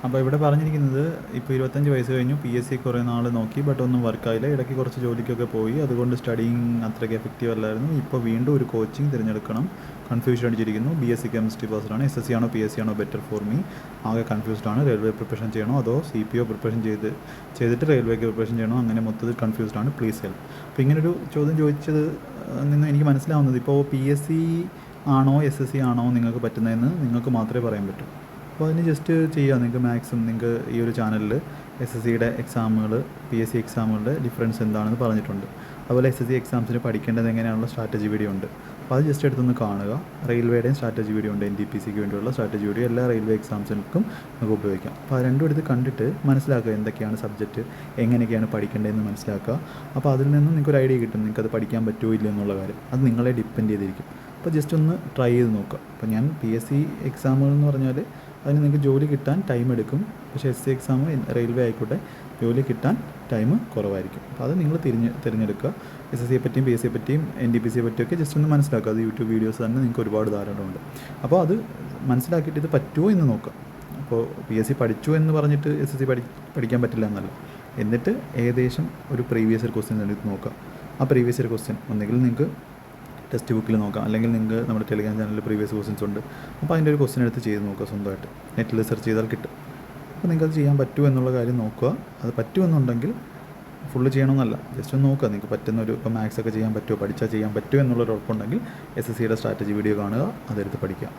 അപ്പോൾ ഇവിടെ പറഞ്ഞിരിക്കുന്നത് ഇപ്പോൾ 25 വയസ്സ് കഴിഞ്ഞു, PSC കുറേ നാൾ നോക്കി, ബട്ട് ഒന്നും വർക്കായില്ല. ഇടയ്ക്ക് കുറച്ച് ജോലിക്കൊക്കെ പോയി, അതുകൊണ്ട് സ്റ്റഡിയിങ് അത്രയ്ക്ക് എഫക്റ്റീവ് അല്ലായിരുന്നു. ഇപ്പോൾ വീണ്ടും ഒരു കോച്ചിങ് തിരഞ്ഞെടുക്കണം. കൺഫ്യൂഷൻ അടിച്ചിരിക്കുന്നു. BSc കെമിസ്ട്രി പാസ്ഡാണ്. SSC ആണോ PSc ആണോ ബെറ്റർ ഫോർ മീ? ആകെ കൺഫ്യൂസ്ഡ് ആണ്. റെയിൽവേ പ്രിപ്പറേഷൻ ചെയ്യണോ അതോ CPO പ്രിപ്പറേഷൻ ചെയ്തിട്ട് റെയിൽവേക്ക് പ്രിപ്പറേഷൻ ചെയ്യണോ? അങ്ങനെ മൊത്തത്തിൽ കൺഫ്യൂസ്ഡ് ആണ്. Please help. അപ്പോൾ ഇങ്ങനൊരു ചോദ്യം ചോദിച്ചത് നിന്ന് എനിക്ക് മനസ്സിലാവുന്നത്, ഇപ്പോൾ PSC ആണോ SSC ആണോ നിങ്ങൾക്ക് പറ്റുന്നതെന്ന് നിങ്ങൾക്ക് മാത്രമേ പറയാൻ പറ്റൂ. അപ്പോൾ അതിന് ജസ്റ്റ് ചെയ്യുക. നിങ്ങൾക്ക് മാക്സിമം നിങ്ങൾക്ക് ഈ ഒരു ചാനലിൽ SSCയുടെ എക്സാമുകൾ, PSC എക്സാമുകളുടെ ഡിഫറൻസ് എന്താണെന്ന് പറഞ്ഞിട്ടുണ്ട്. അതുപോലെ SSC എക്സാംസിന് പഠിക്കേണ്ടത് എങ്ങനെയാണുള്ള സ്ട്രാറ്റജി വീഡിയോ ഉണ്ട്. അപ്പോൾ അത് ജസ്റ്റ് എടുത്തൊന്ന് കാണുക. റെയിൽവേയുടെയും സ്ട്രാറ്റജി വീഡിയോ ഉണ്ട്, NTPCക്ക് വേണ്ടിയുള്ള സ്ട്രാറ്റജി വീഡിയോ എല്ലാ റെയിൽവേ എക്സാംസിനും നമുക്ക് ഉപയോഗിക്കാം. അപ്പോൾ അത് രണ്ടും എടുത്ത് കണ്ടിട്ട് മനസ്സിലാക്കുക എന്തൊക്കെയാണ് സബ്ജക്റ്റ്, എങ്ങനെയൊക്കെയാണ് പഠിക്കേണ്ടതെന്ന് മനസ്സിലാക്കുക. അപ്പോൾ അതിൽ നിന്ന് നിങ്ങൾക്കൊരു ഐഡിയ കിട്ടും നിങ്ങൾക്കത് പഠിക്കാൻ പറ്റുമോ ഇല്ല എന്നുള്ള കാര്യം. അത് നിങ്ങളെ ഡിപ്പെൻഡ് ചെയ്തിരിക്കും. അപ്പോൾ ജസ്റ്റ് ഒന്ന് ട്രൈ ചെയ്ത് നോക്കുക. അപ്പോൾ ഞാൻ PSC എക്സാമുകൾ എന്ന് പറഞ്ഞാൽ അതിന് നിങ്ങൾക്ക് ജോലി കിട്ടാൻ ടൈം എടുക്കും. പക്ഷേ SC എക്സാം റെയിൽവേ ആയിക്കോട്ടെ ജോലി കിട്ടാൻ ടൈം കുറവായിരിക്കും. അപ്പോൾ അത് നിങ്ങൾ തിരഞ്ഞെടുക്കുക. SSCയെ പറ്റിയും PSCയെ പറ്റിയും NTPCയെ പറ്റിയൊക്കെ ജസ്റ്റ് ഒന്ന് മനസ്സിലാക്കുക. അത് യൂട്യൂബ് വീഡിയോസ് തന്നെ നിങ്ങൾക്ക് ഒരുപാട് ധാരാളമുണ്ട്. അപ്പോൾ അത് മനസ്സിലാക്കിയിട്ട് ഇത് പറ്റുമോ എന്ന് നോക്കുക. അപ്പോൾ PSC പഠിച്ചു എന്ന് പറഞ്ഞിട്ട് SSC പഠിക്കാൻ പറ്റില്ല എന്നല്ല. എന്നിട്ട് ഏകദേശം ഒരു പ്രീവിയസ് ഇയർ ക്വസ്റ്റ്യൻ എടുത്ത് നോക്കുക. ആ പ്രീവിയസ് ഇയർ ക്വസ്റ്റ്യൻ ഒന്നെങ്കിൽ നിങ്ങൾക്ക് ടെക്സ്റ്റ് ബുക്കിൽ നോക്കാം, അല്ലെങ്കിൽ നിങ്ങൾക്ക് നമ്മുടെ ടെലിഗ്രാം ചാനലിൽ പ്രീവിയസ് ക്വസ്റ്റ്യൻസ് ഉണ്ട്. അപ്പോൾ അതിൻ്റെ ഒരു ക്വസ്റ്റ്യൻ എടുത്ത് ചെയ്ത് നോക്കുക. സ്വന്തമായിട്ട് നെറ്റിൽ സെർച്ച് ചെയ്താൽ കിട്ടും. അപ്പോൾ നിങ്ങൾക്കത് ചെയ്യാൻ പറ്റുമോ എന്നുള്ള കാര്യം നോക്കുക. അത് പറ്റുമെന്നുണ്ടെങ്കിൽ ഫുള്ള് ചെയ്യണമെന്നല്ല, ജസ്റ്റ് ഒന്ന് നോക്കുക. നിങ്ങൾക്ക് പറ്റുന്നൊരു ഇപ്പോൾ മാത്സ് ഒക്കെ ചെയ്യാൻ പറ്റുമോ, പഠിച്ചാൽ ചെയ്യാൻ പറ്റുമോ എന്നുള്ളൊരു ഉറപ്പുണ്ടെങ്കിൽ SSCയുടെ സ്ട്രാറ്റജി വീഡിയോ കാണുക, അതെടുത്ത് പഠിക്കുക.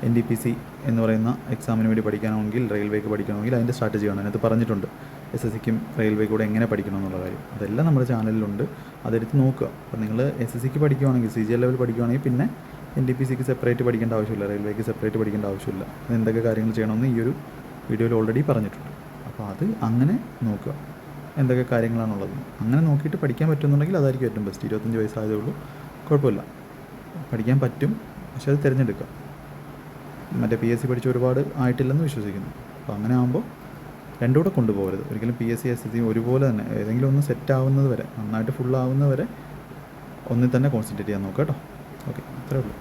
NTPC എന്ന് പറയുന്ന എക്സാമിന് വേണ്ടി പഠിക്കണമെങ്കിൽ, റെയിൽവേക്ക് പഠിക്കണമെങ്കിൽ അതിൻ്റെ സ്ട്രാറ്റജി കാണാൻ അതിനകത്ത് പറഞ്ഞിട്ടുണ്ട്. SSCക്കും റെയിൽവേക്ക് കൂടെ എങ്ങനെ പഠിക്കണം എന്നുള്ള കാര്യം അതെല്ലാം നമ്മുടെ ചാനലിലുണ്ട്. അതെടുത്ത് നോക്കുക. അപ്പോൾ നിങ്ങൾ SSCക്ക് പഠിക്കുകയാണെങ്കിൽ, CGL ലെവൽ പഠിക്കുകയാണെങ്കിൽ പിന്നെ NTPCക്ക് സെപ്പറേറ്റ് പഠിക്കേണ്ട ആവശ്യമില്ല, റെയിൽവേക്ക് സെപ്പറേറ്റ് പഠിക്കേണ്ട ആവശ്യമില്ല. എന്തൊക്കെ കാര്യങ്ങൾ ചെയ്യണമെന്ന് ഈ ഒരു വീഡിയോയിൽ ഓൾറെഡി പറഞ്ഞിട്ടുണ്ട്. അപ്പോൾ അത് അങ്ങനെ നോക്കുക എന്തൊക്കെ കാര്യങ്ങളാണുള്ളത്. അങ്ങനെ നോക്കിയിട്ട് പഠിക്കാൻ പറ്റുന്നുണ്ടെങ്കിൽ അതായിരിക്കും ഏറ്റവും ബെസ്റ്റ്. 25 വയസ്സായതേ ഉള്ളൂ, കുഴപ്പമില്ല, പഠിക്കാൻ പറ്റും. പക്ഷെ അത് തിരഞ്ഞെടുക്കുക. മറ്റേ PSC പഠിച്ച് ഒരുപാട് ആയിട്ടില്ലെന്ന് വിശ്വസിക്കുന്നു. അപ്പോൾ അങ്ങനെ ആകുമ്പോൾ രണ്ടും കൂടെ കൊണ്ടുപോകരുത്. ഒരിക്കലും PSC SSC ഒരുപോലെ തന്നെ ഏതെങ്കിലും ഒന്ന് സെറ്റ് ആവുന്നത് വരെ, നന്നായിട്ട് ഫുള്ളാവുന്നത് വരെ ഒന്നിൽ തന്നെ കോൺസെൻട്രേറ്റ് ചെയ്യാൻ നോക്കുക കേട്ടോ. ഓക്കെ, അത്രേ ഉള്ളൂ.